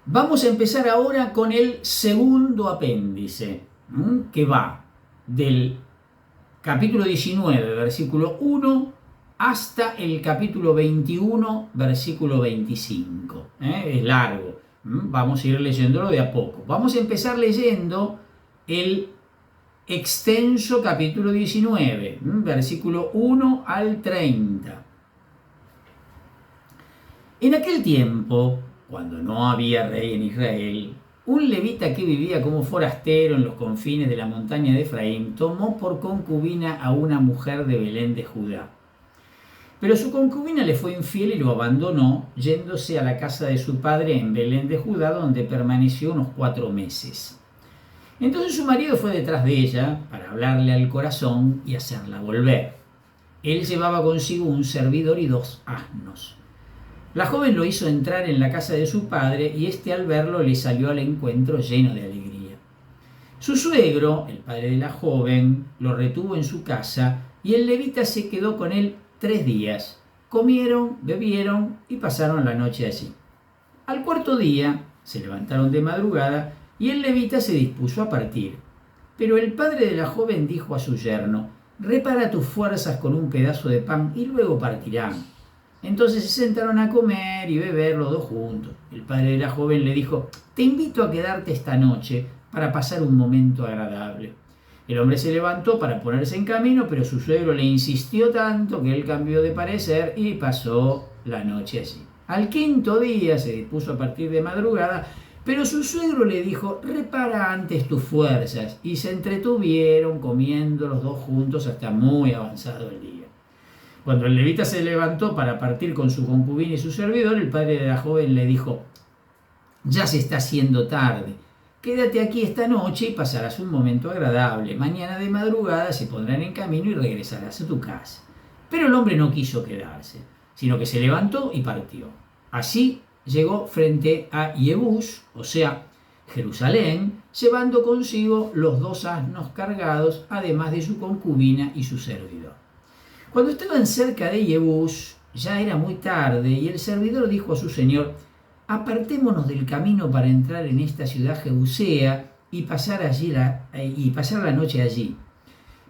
Vamos a empezar ahora con el segundo apéndice, que va del capítulo 19, versículo 1, hasta el capítulo 21, versículo 25. Es largo, vamos a ir leyéndolo de a poco. Vamos a empezar leyendo el extenso capítulo 19, versículo 1 al 30. En aquel tiempo, cuando no había rey en Israel, un levita que vivía como forastero en los confines de la montaña de Efraín tomó por concubina a una mujer de Belén de Judá. Pero su concubina le fue infiel y lo abandonó, yéndose a la casa de su padre en Belén de Judá, donde permaneció unos 4 meses. Entonces su marido fue detrás de ella para hablarle al corazón y hacerla volver. Él llevaba consigo un servidor y 2 asnos. La joven lo hizo entrar en la casa de su padre y éste al verlo le salió al encuentro lleno de alegría. Su suegro, el padre de la joven, lo retuvo en su casa y el levita se quedó con él 3 días. Comieron, bebieron y pasaron la noche allí. Al 4.º día se levantaron de madrugada y el levita se dispuso a partir. Pero el padre de la joven dijo a su yerno: «Repara tus fuerzas con un pedazo de pan y luego partirán». Entonces se sentaron a comer y beber los 2 juntos. El padre de la joven le dijo: «Te invito a quedarte esta noche para pasar un momento agradable». El hombre se levantó para ponerse en camino, pero su suegro le insistió tanto que él cambió de parecer y pasó la noche allí. Al 5.º día se dispuso a partir de madrugada, pero su suegro le dijo: «Repara antes tus fuerzas». Y se entretuvieron comiendo los 2 juntos hasta muy avanzado el día. Cuando el levita se levantó para partir con su concubina y su servidor, el padre de la joven le dijo: «Ya se está haciendo tarde. Quédate aquí esta noche y pasarás un momento agradable. Mañana de madrugada se pondrán en camino y regresarás a tu casa». Pero el hombre no quiso quedarse, sino que se levantó y partió. Así llegó frente a Jebús, o sea, Jerusalén, llevando consigo los 2 asnos cargados, además de su concubina y su servidor. Cuando estaban cerca de Jebús, ya era muy tarde, y el servidor dijo a su señor: «Apartémonos del camino para entrar en esta ciudad jebusea y pasar la noche allí».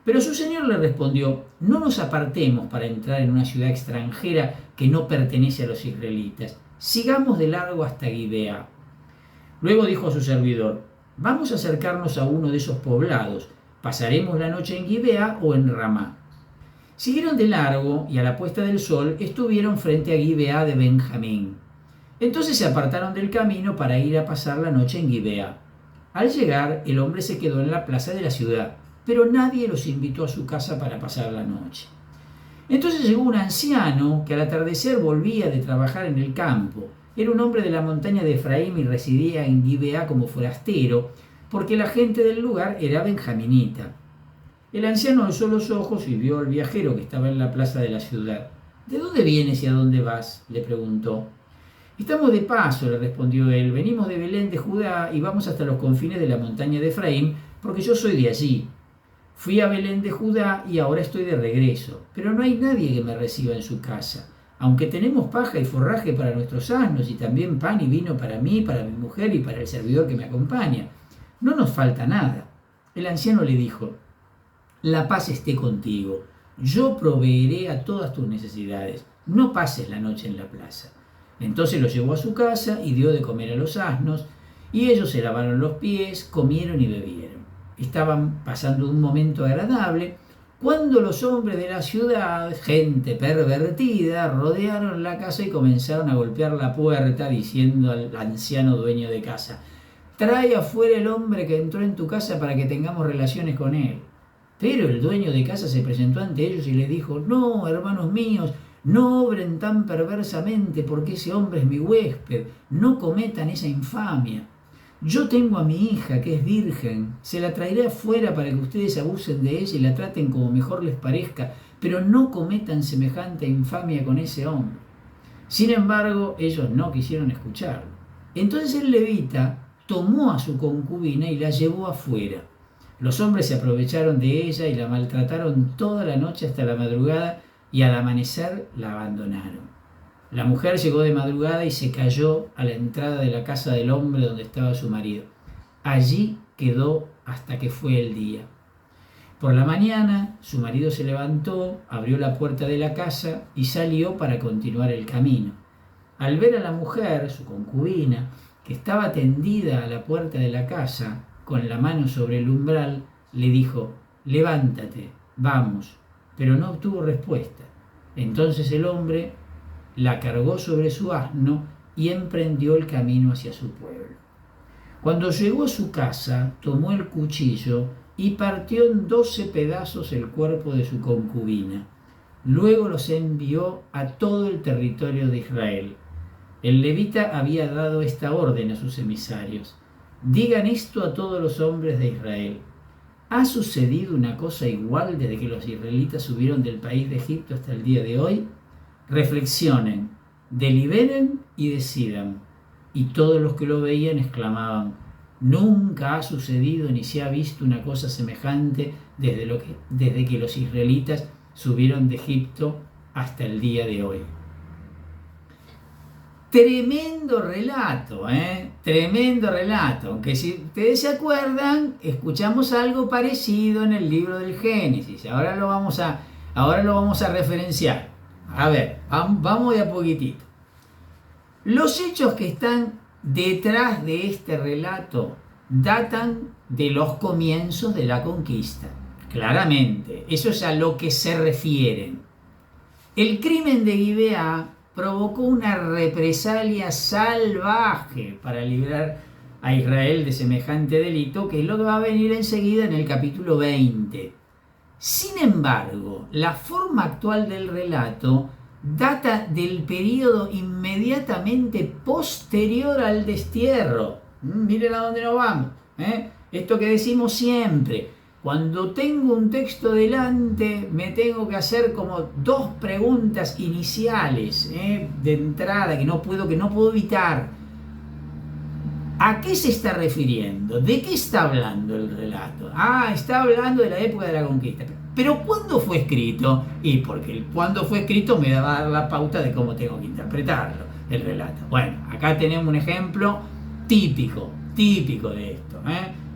Pero su señor le respondió: «No nos apartemos para entrar en una ciudad extranjera que no pertenece a los israelitas. Sigamos de largo hasta Gibeá». Luego dijo a su servidor: «Vamos a acercarnos a uno de esos poblados. Pasaremos la noche en Gibeá o en Ramá». Siguieron de largo y a la puesta del sol estuvieron frente a Gibeá de Benjamín. Entonces se apartaron del camino para ir a pasar la noche en Gibeá. Al llegar, el hombre se quedó en la plaza de la ciudad, pero nadie los invitó a su casa para pasar la noche. Entonces llegó un anciano que al atardecer volvía de trabajar en el campo. Era un hombre de la montaña de Efraín y residía en Gibeá como forastero, porque la gente del lugar era benjaminita. El anciano alzó los ojos y vio al viajero que estaba en la plaza de la ciudad. «¿De dónde vienes y a dónde vas?», le preguntó. «Estamos de paso», le respondió él. «Venimos de Belén de Judá y vamos hasta los confines de la montaña de Efraín, porque yo soy de allí. Fui a Belén de Judá y ahora estoy de regreso, pero no hay nadie que me reciba en su casa. Aunque tenemos paja y forraje para nuestros asnos y también pan y vino para mí, para mi mujer y para el servidor que me acompaña. No nos falta nada». El anciano le dijo: «La paz esté contigo. Yo proveeré a todas tus necesidades. No pases la noche en la plaza». Entonces lo llevó a su casa y dio de comer a los asnos, y ellos se lavaron los pies, comieron y bebieron. Estaban pasando un momento agradable cuando los hombres de la ciudad, gente pervertida, rodearon la casa y comenzaron a golpear la puerta, diciendo al anciano dueño de casa: «Trae afuera el hombre que entró en tu casa para que tengamos relaciones con él». Pero el dueño de casa se presentó ante ellos y les dijo: «No, hermanos míos, no obren tan perversamente, porque ese hombre es mi huésped. No cometan esa infamia. Yo tengo a mi hija, que es virgen. Se la traeré afuera para que ustedes abusen de ella y la traten como mejor les parezca, pero no cometan semejante infamia con ese hombre». Sin embargo, ellos no quisieron escucharlo. Entonces el levita tomó a su concubina y la llevó afuera. Los hombres se aprovecharon de ella y la maltrataron toda la noche hasta la madrugada, y al amanecer la abandonaron. La mujer llegó de madrugada y se cayó a la entrada de la casa del hombre donde estaba su marido. Allí quedó hasta que fue el día. Por la mañana, su marido se levantó, abrió la puerta de la casa y salió para continuar el camino. Al ver a la mujer, su concubina, que estaba tendida a la puerta de la casa, con la mano sobre el umbral, le dijo: «Levántate, vamos», pero no obtuvo respuesta. Entonces el hombre la cargó sobre su asno y emprendió el camino hacia su pueblo. Cuando llegó a su casa, tomó el cuchillo y partió en 12 pedazos el cuerpo de su concubina. Luego los envió a todo el territorio de Israel. El levita había dado esta orden a sus emisarios: «Digan esto a todos los hombres de Israel. ¿Ha sucedido una cosa igual desde que los israelitas subieron del país de Egipto hasta el día de hoy? Reflexionen, deliberen y decidan». Y todos los que lo veían exclamaban: «Nunca ha sucedido ni se ha visto una cosa semejante desde que los israelitas subieron de Egipto hasta el día de hoy». Tremendo relato, tremendo relato. Aunque si ustedes se acuerdan, escuchamos algo parecido en el libro del Génesis. Ahora lo vamos a referenciar. A ver, vamos de a poquitito. Los hechos que están detrás de este relato datan de los comienzos de la conquista. Claramente, eso es a lo que se refieren. El crimen de Gibeá provocó una represalia salvaje para librar a Israel de semejante delito, que es lo que va a venir enseguida en el capítulo 20. Sin embargo, la forma actual del relato data del periodo inmediatamente posterior al destierro. Miren a dónde nos vamos. Esto que decimos siempre: cuando tengo un texto delante, me tengo que hacer como 2 preguntas iniciales, de entrada, que no puedo evitar. ¿A qué se está refiriendo? ¿De qué está hablando el relato? Está hablando de la época de la conquista. ¿Pero cuándo fue escrito? Y porque cuando fue escrito me va a dar la pauta de cómo tengo que interpretarlo, el relato. Bueno, acá tenemos un ejemplo típico de esto.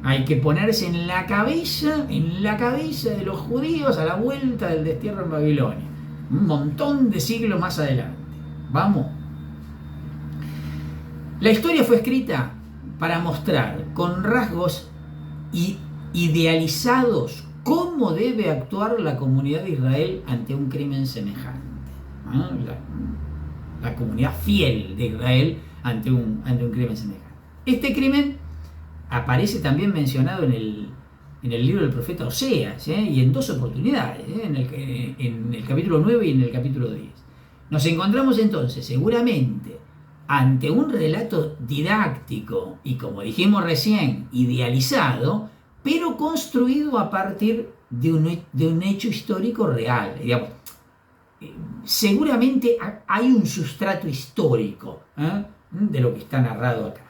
Hay que ponerse en la cabeza de los judíos a la vuelta del destierro en Babilonia. Un montón de siglos más adelante. Vamos. La historia fue escrita para mostrar con rasgos idealizados cómo debe actuar la comunidad de Israel ante un crimen semejante. La comunidad fiel de Israel ante un crimen semejante. Este crimen aparece también mencionado en el libro del profeta Oseas, y en 2 oportunidades, en el capítulo 9 y en el capítulo 10. Nos encontramos entonces seguramente ante un relato didáctico y, como dijimos recién, idealizado, pero construido a partir de un hecho histórico real. Digamos, seguramente hay un sustrato histórico de lo que está narrado acá.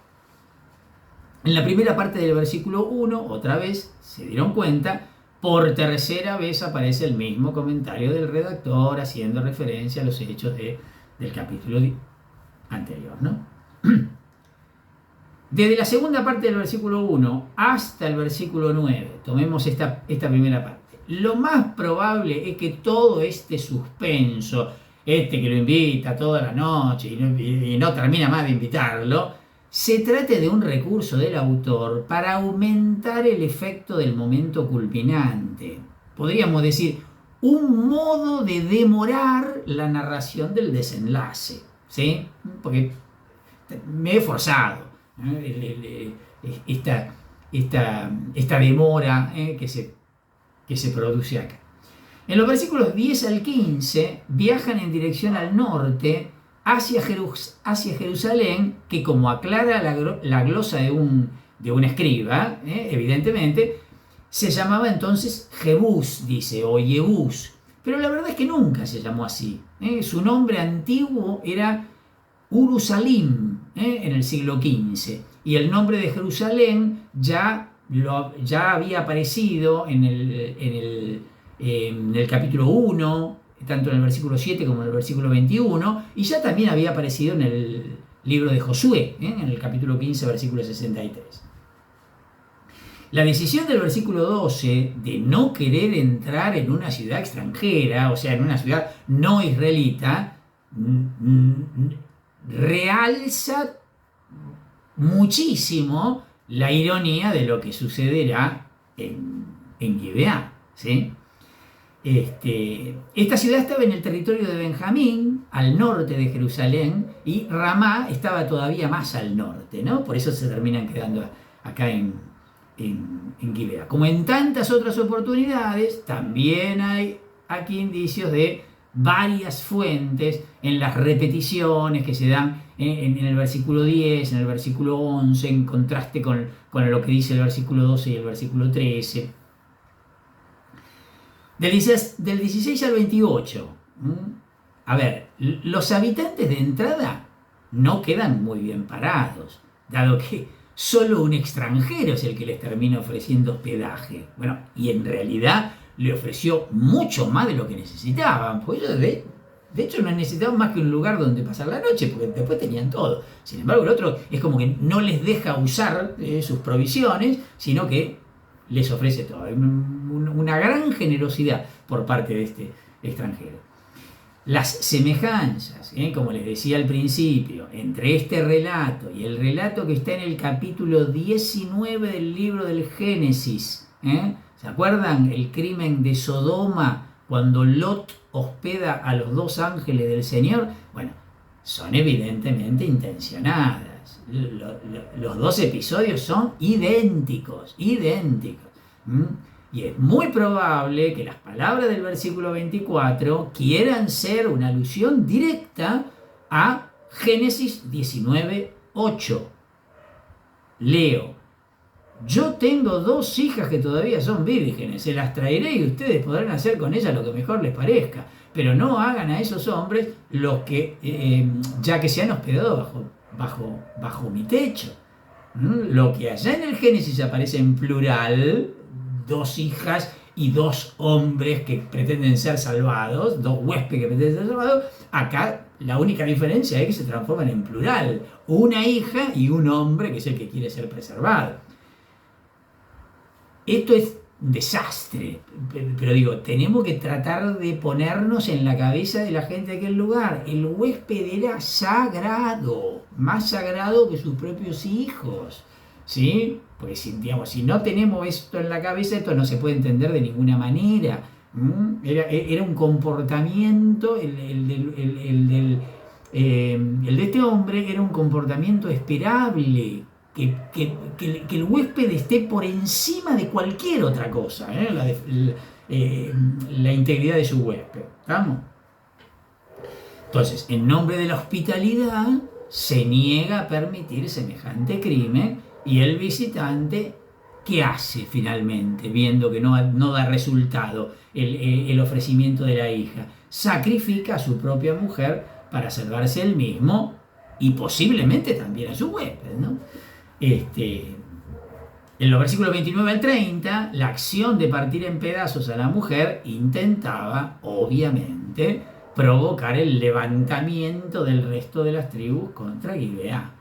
En la primera parte del versículo 1, otra vez, se dieron cuenta, por tercera vez aparece el mismo comentario del redactor haciendo referencia a los hechos del capítulo anterior, ¿no? Desde la segunda parte del versículo 1 hasta el versículo 9, tomemos esta primera parte. Lo más probable es que todo este suspenso, que lo invita toda la noche y no termina más de invitarlo, se trate de un recurso del autor para aumentar el efecto del momento culminante. Podríamos decir, un modo de demorar la narración del desenlace, ¿sí? Porque me he forzado esta demora que se produce acá. En los versículos 10 al 15 viajan en dirección al norte hacia Jerusalén, que, como aclara la glosa de un escriba, evidentemente, se llamaba entonces Jebús, dice, o Jebús. Pero la verdad es que nunca se llamó así. Su nombre antiguo era Urusalim, en el siglo XV. Y el nombre de Jerusalén ya había aparecido en el capítulo 1, tanto en el versículo 7 como en el versículo 21, y ya también había aparecido en el libro de Josué, en el capítulo 15, versículo 63. La decisión del versículo 12 de no querer entrar en una ciudad extranjera, o sea, en una ciudad no israelita, realza muchísimo la ironía de lo que sucederá en Gibeá, ¿sí? Esta ciudad estaba en el territorio de Benjamín, al norte de Jerusalén, y Ramá estaba todavía más al norte, ¿no? Por eso se terminan quedando acá en Gibeá. Como en tantas otras oportunidades, también hay aquí indicios de varias fuentes en las repeticiones que se dan en el versículo 10, en el versículo 11, en contraste con lo que dice el versículo 12 y el versículo 13. Del 16 al 28. A ver, los habitantes de entrada no quedan muy bien parados, dado que solo un extranjero es el que les termina ofreciendo hospedaje. Bueno, y en realidad le ofreció mucho más de lo que necesitaban, pues ellos de hecho no necesitaban más que un lugar donde pasar la noche, porque después tenían todo. Sin embargo, el otro es como que no les deja usar sus provisiones, sino que les ofrece todo. Hay una gran generosidad por parte de este extranjero. Las semejanzas, como les decía al principio, entre este relato y el relato que está en el capítulo 19 del libro del Génesis, ¿se acuerdan? El crimen de Sodoma, cuando Lot hospeda a los dos ángeles del Señor. Bueno, son evidentemente intencionadas. Los dos episodios son idénticos. Y es muy probable que las palabras del versículo 24 quieran ser una alusión directa a Génesis 19:8. Leo: yo tengo dos hijas que todavía son vírgenes, se las traeré y ustedes podrán hacer con ellas lo que mejor les parezca, pero no hagan a esos hombres los que, ya que se han hospedado bajo mi techo. Lo que allá en el Génesis aparece en plural, dos hijas y dos hombres que pretenden ser salvados, dos huéspedes que pretenden ser salvados, acá la única diferencia es que se transforman en plural, una hija y un hombre que es el que quiere ser preservado. Esto es un desastre, pero digo, tenemos que tratar de ponernos en la cabeza de la gente de aquel lugar. El huésped era sagrado, más sagrado que sus propios hijos, ¿sí? Porque si no tenemos esto en la cabeza, esto no se puede entender de ninguna manera. Era un comportamiento, el de este hombre era un comportamiento esperable, que el huésped esté por encima de cualquier otra cosa, la integridad de su huésped. ¿Estamos? Entonces, en nombre de la hospitalidad, se niega a permitir semejante crimen. Y el visitante, ¿qué hace finalmente? Viendo que no da resultado el ofrecimiento de la hija. Sacrifica a su propia mujer para salvarse él mismo y posiblemente también a su huésped, ¿no? En los versículos 29 al 30, la acción de partir en pedazos a la mujer intentaba, obviamente, provocar el levantamiento del resto de las tribus contra Gibeá.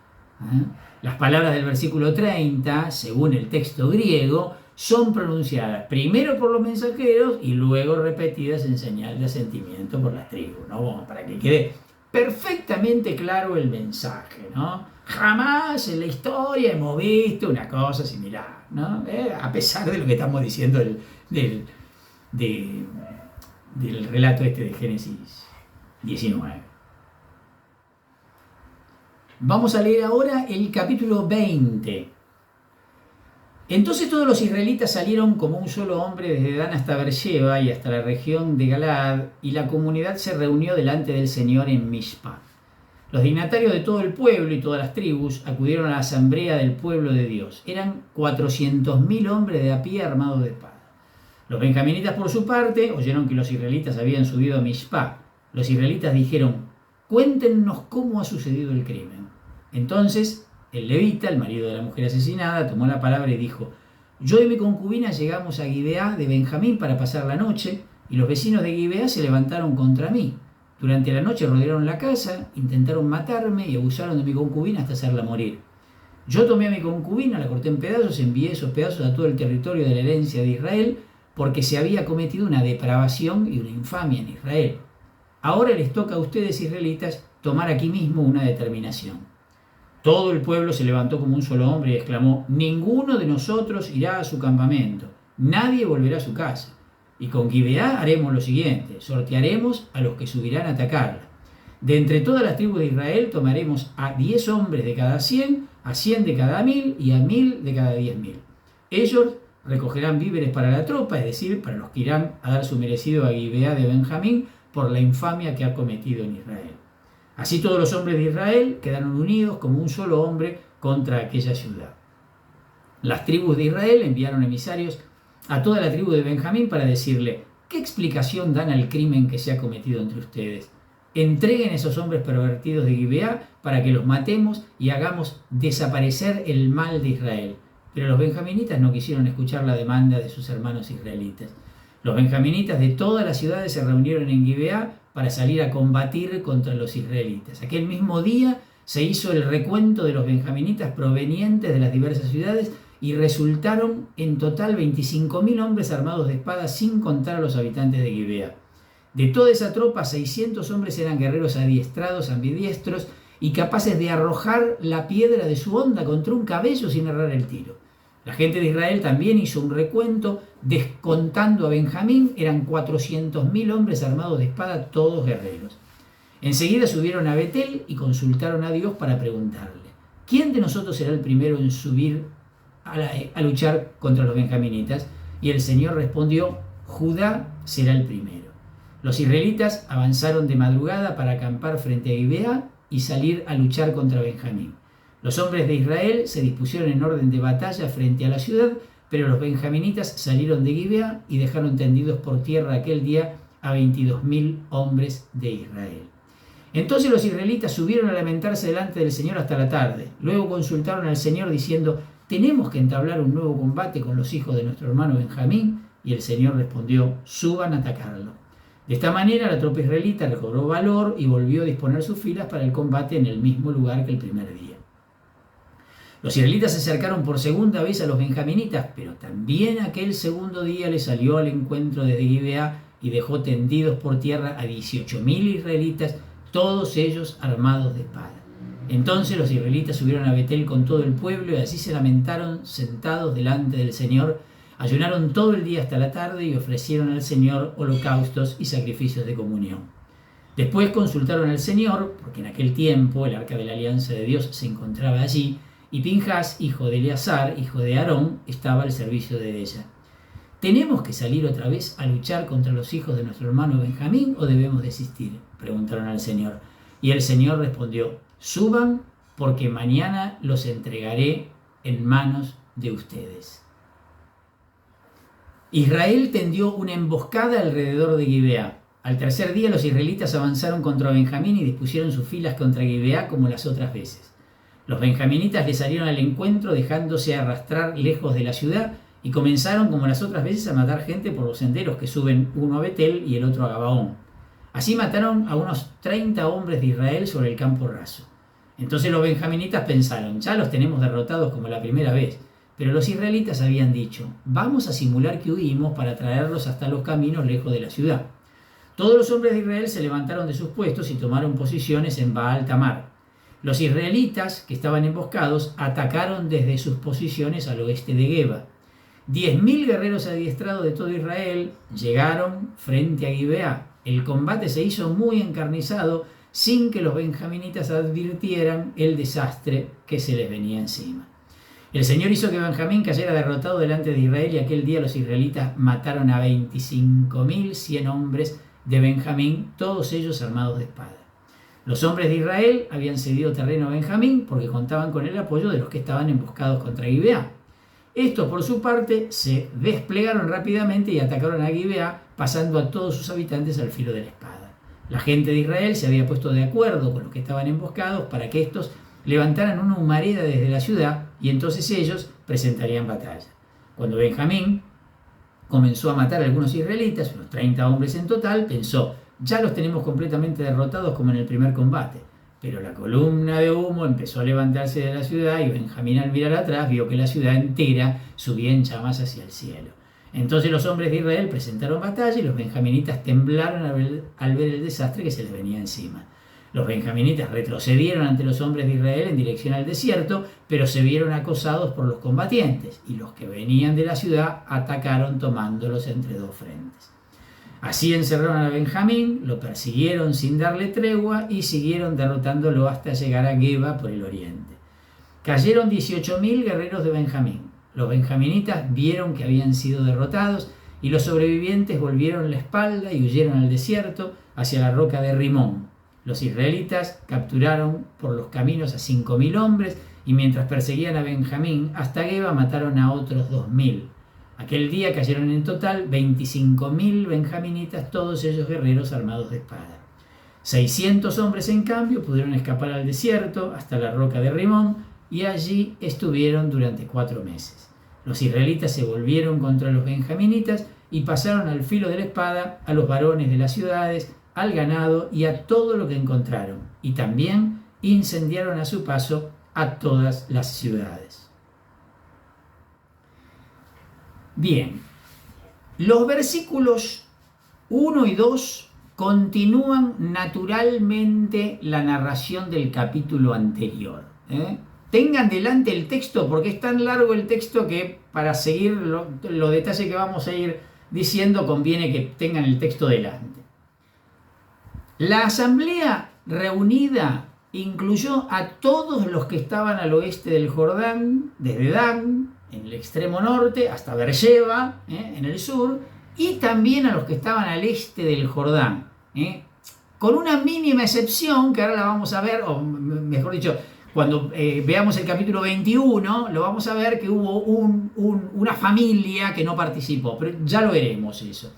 Las palabras del versículo 30, según el texto griego, son pronunciadas primero por los mensajeros y luego repetidas en señal de asentimiento por las tribus, ¿no? Bueno, para que quede perfectamente claro el mensaje, ¿no? Jamás en la historia hemos visto una cosa similar, ¿no? A pesar de lo que estamos diciendo del relato de Génesis 19. Vamos a leer ahora el capítulo 20. Entonces todos los israelitas salieron como un solo hombre desde Dan hasta Beersheba y hasta la región de Galaad, y la comunidad se reunió delante del Señor en Mishpa. Los dignatarios de todo el pueblo y todas las tribus acudieron a la asamblea del pueblo de Dios. Eran 400.000 hombres de a pie armados de espada. Los benjaminitas, por su parte, oyeron que los israelitas habían subido a Mishpa. Los israelitas dijeron: cuéntenos cómo ha sucedido el crimen. Entonces el levita, el marido de la mujer asesinada, tomó la palabra y dijo: yo y mi concubina llegamos a Gibeá de Benjamín para pasar la noche, y los vecinos de Gibeá se levantaron contra mí. Durante la noche rodearon la casa, intentaron matarme y abusaron de mi concubina hasta hacerla morir. Yo tomé a mi concubina, la corté en pedazos, envié esos pedazos a todo el territorio de la herencia de Israel, porque se había cometido una depravación y una infamia en Israel. Ahora les toca a ustedes, israelitas, tomar aquí mismo una determinación. Todo el pueblo se levantó como un solo hombre y exclamó: ninguno de nosotros irá a su campamento, nadie volverá a su casa. Y con Gibeá haremos lo siguiente: sortearemos a los que subirán a atacarla. De entre todas las tribus de Israel tomaremos a 10 hombres de cada 100, a 100 de cada 1000 y a 1000 de cada 10.000. Ellos recogerán víveres para la tropa, es decir, para los que irán a dar su merecido a Gibeá de Benjamín por la infamia que ha cometido en Israel. Así todos los hombres de Israel quedaron unidos como un solo hombre contra aquella ciudad. Las tribus de Israel enviaron emisarios a toda la tribu de Benjamín para decirle: ¿qué explicación dan al crimen que se ha cometido entre ustedes? Entreguen a esos hombres pervertidos de Gibeá para que los matemos y hagamos desaparecer el mal de Israel. Pero los benjaminitas no quisieron escuchar la demanda de sus hermanos israelitas. Los benjaminitas de todas las ciudades se reunieron en Gibeá para salir a combatir contra los israelitas. Aquel mismo día se hizo el recuento de los benjaminitas provenientes de las diversas ciudades y resultaron en total 25.000 hombres armados de espadas, sin contar a los habitantes de Gibeá. De toda esa tropa, 600 hombres eran guerreros adiestrados, ambidiestros y capaces de arrojar la piedra de su honda contra un cabello sin errar el tiro. La gente de Israel también hizo un recuento, descontando a Benjamín, eran 400.000 hombres armados de espada, todos guerreros. Enseguida subieron a Betel y consultaron a Dios para preguntarle: ¿quién de nosotros será el primero en subir a luchar contra los benjaminitas? Y el Señor respondió: Judá será el primero. Los israelitas avanzaron de madrugada para acampar frente a Gibeá y salir a luchar contra Benjamín. Los hombres de Israel se dispusieron en orden de batalla frente a la ciudad, pero los benjaminitas salieron de Gibeá y dejaron tendidos por tierra aquel día a 22.000 hombres de Israel. Entonces los israelitas subieron a lamentarse delante del Señor hasta la tarde. Luego consultaron al Señor diciendo: ¿tenemos que entablar un nuevo combate con los hijos de nuestro hermano Benjamín? Y el Señor respondió: suban a atacarlo. De esta manera la tropa israelita recobró valor y volvió a disponer sus filas para el combate en el mismo lugar que el primer día. Los israelitas se acercaron por segunda vez a los benjaminitas, pero también aquel segundo día les salió al encuentro desde Gibeá y dejó tendidos por tierra a 18.000 israelitas, todos ellos armados de espada. Entonces los israelitas subieron a Betel con todo el pueblo y así se lamentaron sentados delante del Señor. Ayunaron todo el día hasta la tarde y ofrecieron al Señor holocaustos y sacrificios de comunión. Después consultaron al Señor, porque en aquel tiempo el arca de la alianza de Dios se encontraba allí, y Pinjas, hijo de Eleazar, hijo de Aarón, estaba al servicio de ella. ¿Tenemos que salir otra vez a luchar contra los hijos de nuestro hermano Benjamín o debemos desistir?, preguntaron al Señor. Y el Señor respondió: suban, porque mañana los entregaré en manos de ustedes. Israel tendió una emboscada alrededor de Gibeá. Al tercer día los israelitas avanzaron contra Benjamín y dispusieron sus filas contra Gibeá como las otras veces. Los benjaminitas le salieron al encuentro dejándose arrastrar lejos de la ciudad y comenzaron como las otras veces a matar gente por los senderos que suben, uno a Betel y el otro a Gabaón. Así mataron a unos 30 hombres de Israel sobre el campo raso. Entonces los benjaminitas pensaron: ya los tenemos derrotados como la primera vez. Pero los israelitas habían dicho: vamos a simular que huimos para traerlos hasta los caminos lejos de la ciudad. Todos los hombres de Israel se levantaron de sus puestos y tomaron posiciones en Baal Tamar. Los israelitas, que estaban emboscados, atacaron desde sus posiciones al oeste de Geba. 10.000 guerreros adiestrados de todo Israel llegaron frente a Gibeá. El combate se hizo muy encarnizado sin que los benjaminitas advirtieran el desastre que se les venía encima. El Señor hizo que Benjamín cayera derrotado delante de Israel y aquel día los israelitas mataron a 25.100 hombres de Benjamín, todos ellos armados de espada. Los hombres de Israel habían cedido terreno a Benjamín porque contaban con el apoyo de los que estaban emboscados contra Gibeá. Estos, por su parte, se desplegaron rápidamente y atacaron a Gibeá, pasando a todos sus habitantes al filo de la espada. La gente de Israel se había puesto de acuerdo con los que estaban emboscados para que estos levantaran una humareda desde la ciudad y entonces ellos presentarían batalla. Cuando Benjamín comenzó a matar a algunos israelitas, unos 30 hombres en total. Pensó, ya los tenemos completamente derrotados como en el primer combate. Pero la columna de humo empezó a levantarse de la ciudad y Benjamín, al mirar atrás, vio que la ciudad entera subía en llamas hacia el cielo. Entonces los hombres de Israel presentaron batalla y los benjaminitas temblaron al ver el desastre que se les venía encima. Los benjaminitas retrocedieron ante los hombres de Israel en dirección al desierto, pero se vieron acosados por los combatientes, y los que venían de la ciudad atacaron tomándolos entre dos frentes. Así encerraron a Benjamín, lo persiguieron sin darle tregua y siguieron derrotándolo hasta llegar a Geba por el oriente. Cayeron 18.000 guerreros de Benjamín. Los benjaminitas vieron que habían sido derrotados y los sobrevivientes volvieron la espalda y huyeron al desierto hacia la roca de Rimón. Los israelitas capturaron por los caminos a 5.000 hombres y mientras perseguían a Benjamín hasta Geba mataron a otros 2.000. Aquel día cayeron en total 25.000 benjaminitas, todos ellos guerreros armados de espada. 600 hombres, en cambio, pudieron escapar al desierto hasta la roca de Rimón y allí estuvieron durante 4 meses. Los israelitas se volvieron contra los benjaminitas y pasaron al filo de la espada a los varones de las ciudades, al ganado y a todo lo que encontraron, y también incendiaron a su paso a todas las ciudades. Bien, los versículos 1 y 2 continúan naturalmente la narración del capítulo anterior. Tengan delante el texto porque es tan largo el texto que para seguir los detalles que vamos a ir diciendo conviene que tengan el texto delante. La asamblea reunida incluyó a todos los que estaban al oeste del Jordán, desde Dan, en el extremo norte, hasta Beersheba, en el sur, y también a los que estaban al este del Jordán, con una mínima excepción, que ahora la vamos a ver, o mejor dicho, cuando veamos el capítulo 21, lo vamos a ver que hubo una familia que no participó, pero ya lo veremos eso.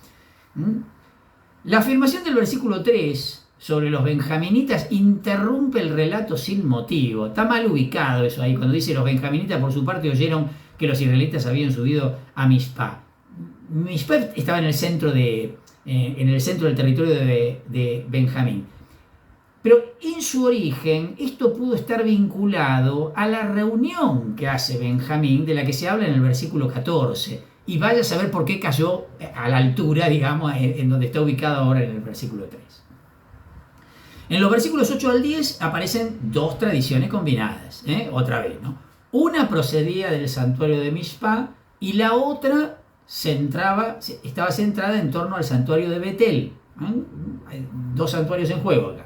La afirmación del versículo 3 sobre los benjaminitas interrumpe el relato sin motivo. Está mal ubicado eso ahí, cuando dice los benjaminitas por su parte oyeron que los israelitas habían subido a Mizpah. Mizpah estaba en el centro del territorio de Benjamín. Pero en su origen esto pudo estar vinculado a la reunión que hace Benjamín, de la que se habla en el versículo 14. Y vaya a saber por qué cayó a la altura, digamos, en donde está ubicado ahora en el versículo 3. En los versículos 8 al 10 aparecen dos tradiciones combinadas, otra vez, ¿no? Una procedía del santuario de Mizpah y la otra estaba centrada en torno al santuario de Betel. Hay dos santuarios en juego acá.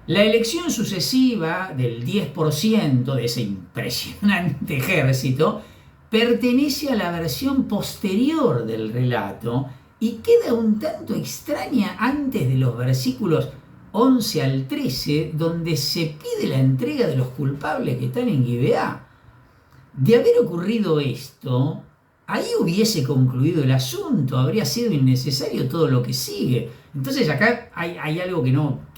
La elección sucesiva del 10% de ese impresionante ejército pertenece a la versión posterior del relato y queda un tanto extraña antes de los versículos 11 al 13, donde se pide la entrega de los culpables que están en Gibeá. De haber ocurrido esto, ahí hubiese concluido el asunto, habría sido innecesario todo lo que sigue. Entonces acá hay algo que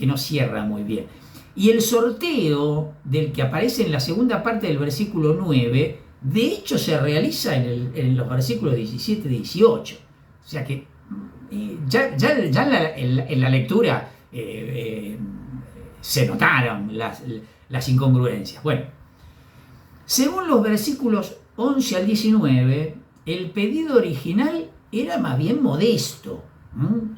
no cierra muy bien. Y el sorteo del que aparece en la segunda parte del versículo 9, de hecho se realiza en los versículos 17 y 18. O sea que ya en la lectura se notaron las incongruencias. Bueno, según los versículos 11 al 19, el pedido original era más bien modesto.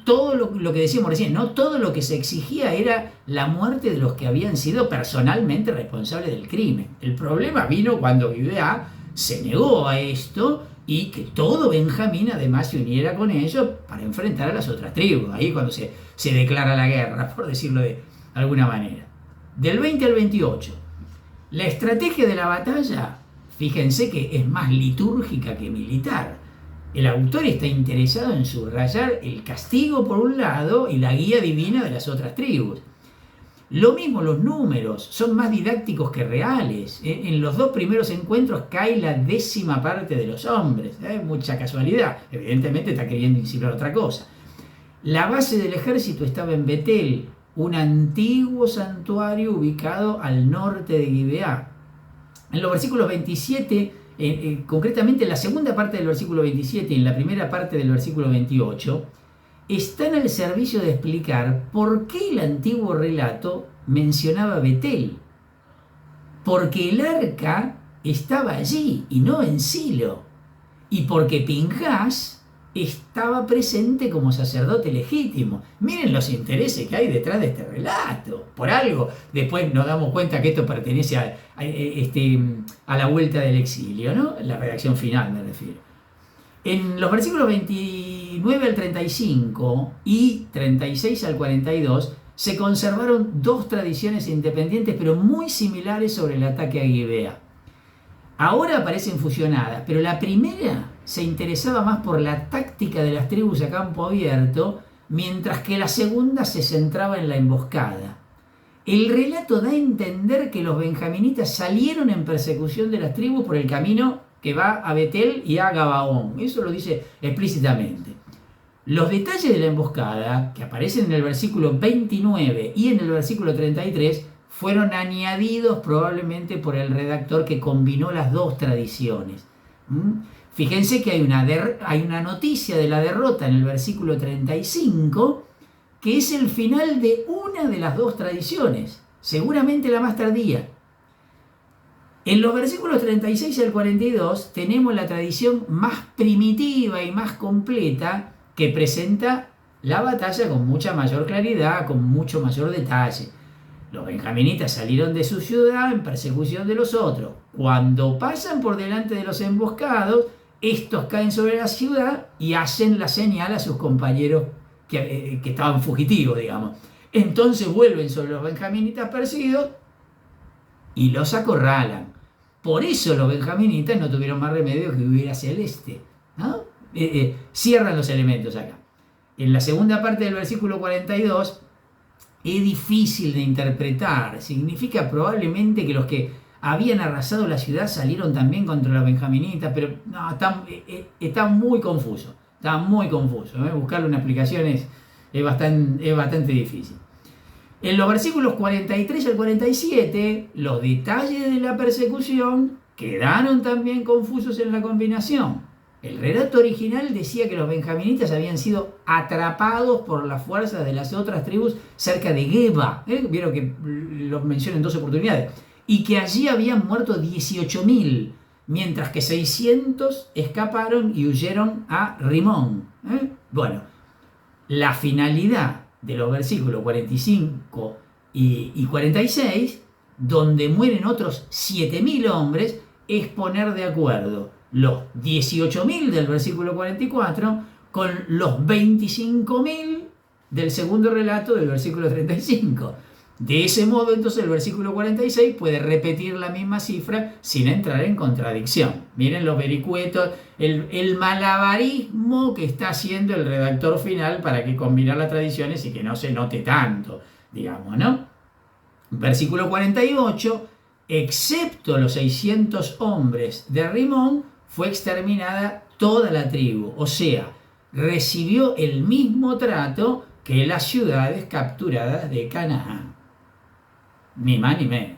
Todo lo que decíamos recién, no todo lo que se exigía era la muerte de los que habían sido personalmente responsables del crimen. El problema vino cuando Gibeá se negó a esto y que todo Benjamín además se uniera con ellos para enfrentar a las otras tribus. Ahí cuando se declara la guerra, por decirlo de alguna manera. Del 20 al 28, la estrategia de la batalla, fíjense que es más litúrgica que militar. El autor está interesado en subrayar el castigo por un lado y la guía divina de las otras tribus. Lo mismo los números, son más didácticos que reales. En los dos primeros encuentros cae la 10ª parte de los hombres. Mucha casualidad, evidentemente está queriendo insinuar otra cosa. La base del ejército estaba en Betel, un antiguo santuario ubicado al norte de Gibeá. En los versículos 27 concretamente en la segunda parte del versículo 27 y en la primera parte del versículo 28, están al servicio de explicar por qué el antiguo relato mencionaba Betel. Porque el arca estaba allí y no en Silo. Y porque Pinhás estaba presente como sacerdote legítimo. Miren los intereses que hay detrás de este relato. Por algo, después nos damos cuenta que esto pertenece a la vuelta del exilio, ¿no? La redacción final me refiero. En los versículos 29 al 35 y 36 al 42 se conservaron dos tradiciones independientes pero muy similares sobre el ataque a Gibea. Ahora aparecen fusionadas, pero la primera se interesaba más por la táctica de las tribus a campo abierto, mientras que la segunda se centraba en la emboscada. El relato da a entender que los benjaminitas salieron en persecución de las tribus por el camino que va a Betel y a Gabaón. Eso lo dice explícitamente. Los detalles de la emboscada, que aparecen en el versículo 29 y en el versículo 33, fueron añadidos probablemente por el redactor que combinó las dos tradiciones. Fíjense que hay una noticia de la derrota en el versículo 35, que es el final de una de las dos tradiciones, seguramente la más tardía. En los versículos 36 al 42 tenemos la tradición más primitiva y más completa que presenta la batalla con mucha mayor claridad, con mucho mayor detalle. Los benjaminitas salieron de su ciudad en persecución de los otros. Cuando pasan por delante de los emboscados, estos caen sobre la ciudad y hacen la señal a sus compañeros que estaban fugitivos, digamos. Entonces vuelven sobre los benjaminitas perseguidos y los acorralan. Por eso los benjaminitas no tuvieron más remedio que huir hacia el este, ¿no? Cierran los elementos acá. En la segunda parte del versículo 42 es difícil de interpretar. Significa probablemente que los que habían arrasado la ciudad salieron también contra los benjaminitas, pero no, está muy confuso. Está muy confuso. Buscarle una explicación es bastante difícil. En los versículos 43 al 47, los detalles de la persecución quedaron también confusos en la combinación. El relato original decía que los benjaminitas habían sido atrapados por las fuerzas de las otras tribus cerca de Geba. Vieron que los mencioné en dos oportunidades. Y que allí habían muerto 18.000, mientras que 600 escaparon y huyeron a Rimón. Bueno, la finalidad de los versículos 45 y 46, donde mueren otros 7.000 hombres, es poner de acuerdo los 18.000 del versículo 44 con los 25.000 del segundo relato del versículo 35. De ese modo, entonces, el versículo 46 puede repetir la misma cifra sin entrar en contradicción. Miren los vericuetos, el malabarismo que está haciendo el redactor final para que combinar las tradiciones y que no se note tanto, digamos, ¿no? Versículo 48, excepto los 600 hombres de Rimón, fue exterminada toda la tribu, o sea, recibió el mismo trato que las ciudades capturadas de Canaán. Ni más ni menos.